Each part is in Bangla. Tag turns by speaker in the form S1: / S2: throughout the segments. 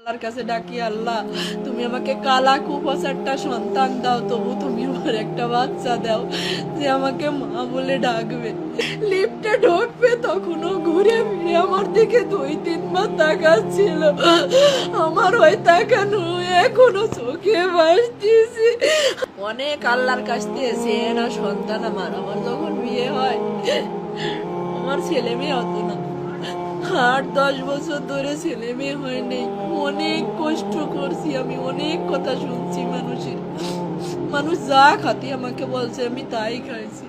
S1: আল্লাহর কাছে ডাকি, আল্লাহ তুমি আমাকে কালা কুপস একটা সন্তান দাও, তবু তুমি আমার একটা বাচ্চা দাও যে আমাকে মা বলে ডাকবে। লিফটে ঢুকবে তখনও ঘুরে ফিরে আমার দিকে 2-3 বার তাকাচ্ছিল। আমার ওই তাকানো এখনো চোখে ভাসতেছি। অনেক আল্লাহর কাছ থেকে চেয়ে না সন্তান আমার। আমার যখন বিয়ে হয় আমার ছেলে মেয়ে হতো না, 8-10 বছর ধরে ছেলে মেয়ে হয়নি। অনেক কষ্ট করছি আমি, অনেক কথা শুনছি মানুষের। মানুষ যা খাতি আমাকে বলছে আমি তাই খাইছি,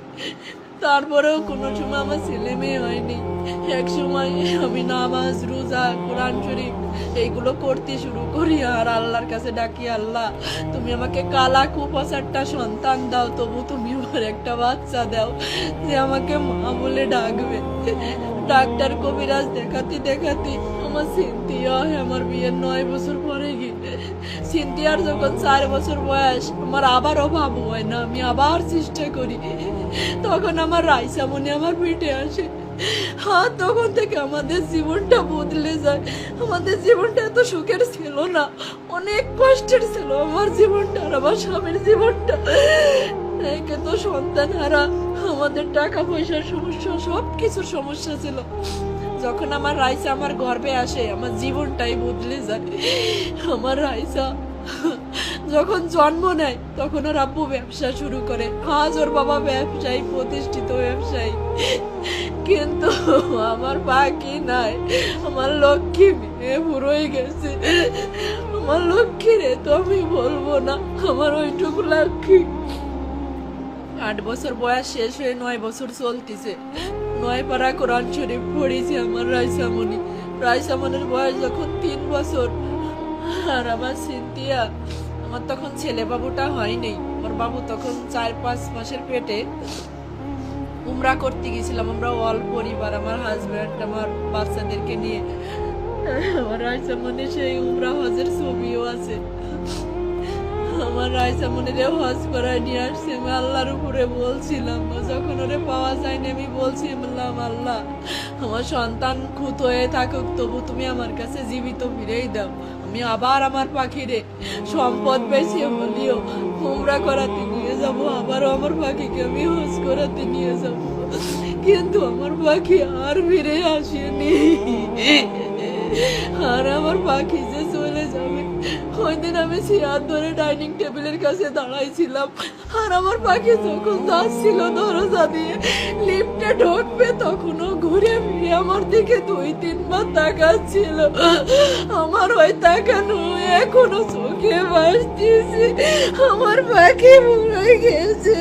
S1: তারপরেও কোনো সময় আমার ছেলে মেয়ে হয়নি। এক সময় আমি নামাজ রোজা কোরআন শরীফ এইগুলো করতে শুরু করি আর আল্লাহর কাছে ডাকি, আল্লাহ তুমি আমাকে কালা কুপস একটা সন্তান দাও, তবু তুমি আমার একটা বাচ্চা দাও যে আমাকে মা বলে ডাকবে। ডাক্তার কবিরাজ দেখাতে দেখাতে আমার সিনথিয়া আমার বিয়ের 9 বছর পরে গিয়ে, সিনথিয়ার যখন 4 বছর বয়স আমার আবার অভাব হয় না, আমি আবার চেষ্টা করি, তখন আমার রাইসা মনে আমার পিঠে আসে। হ্যাঁ, তখন থেকে আমাদের জীবনটা বদলে যায়। আমাদের জীবনটা এত সুখের ছিল না, অনেক কষ্টের ছিল আমার জীবনটা আর আমার স্বামীর জীবনটা। একে তো সন্তান হারা, আমাদের টাকা পয়সার সমস্যা, সবকিছুর সমস্যা ছিল। যখন আমার রাইসা আমার গর্ভে আসে আমার জীবনটাই বদলে যায়। আমার রাইসা যখন জন্ম নেয় তখন ওর আব্বু ব্যবসা শুরু করে। আজ ওর বাবা ব্যবসায়ী, প্রতিষ্ঠিত ব্যবসায়ী, কিন্তু আমার বাকি নাই। আমার লক্ষ্মী মেয়ে বুড়োই গেছে। আমার লক্ষ্মী রে তো আমি বলবো না, আমার ওইটুকু লক্ষ্মী। 8 বছর বয়স শেষ হয়ে 9 বছর চলতেছে। 9 পারা কোরআন শরীফ পড়েছি আমার রাইসামণি। রাইসামণির বয়স যখন 3 বছর আর আমার সিনথিয়া, আমার তখন ছেলে বাবুটা হয়নি। আমার বাবু তখন 4-5 মাসের পেটে। উমরা করতে গেছিলাম আমরা অল পরিবার, আমার হাজব্যান্ড আমার বাচ্চাদেরকে নিয়ে। আমার রাইসামণি সেই উমরা হজের ছবিও আছে। আমার রাইসামণিরে হজ করায় নিয়ে আসছে। আমি আল্লাহর উপরে বলছিলাম, যখন ওরে পাওয়া যায়নি আমি বলছিলাম, আল্লাহ আমার সন্তান খুঁত হয়ে থাকুক, তবু তুমি আমার কাছে জীবিত ফিরেই দাও। আমি আবার আমার পাখিরে সম্পদ বেশি বলিও উমরা করাতে নিয়ে যাব, আবারও আমার পাখিকে আমি হজ করাতে নিয়ে যাব, কিন্তু আমার পাখি আর ফিরে আসেনি। আর আমার পাখি যে চলে যাবে, ওই দিন আমি চেয়ার ধরে ডাইনিং টেবিলের কাছে দাঁড়াইছিলাম আর আমার পাখি যখন যাচ্ছিল দরজা দিয়ে লিফটে ঢুকবে তখনও ঘুরে ফিরে আমার দিকে 2-3 বার তাকাচ্ছিল। আমার ওই তাকানো এখনো চোখে ভাসতেছে। আমার পাখি মরে গেছে।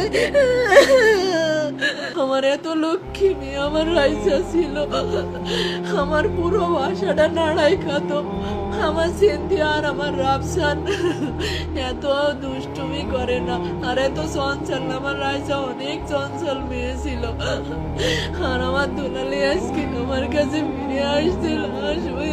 S1: আমার এত লক্ষ্মী মেয়ে আমার রাইসা ছিল। আমার পুরো বাসাটা নাড়াই খাতো। আমার সিনথিয়া আর আমার রাফসান এত দুষ্টুমি করে না আর এত চঞ্চল না। আমার রাইসা অনেক চঞ্চল মেয়ে ছিল। আর আমার দুলালি আজকে আমার কাছে ফিরে আসছিল আসবে।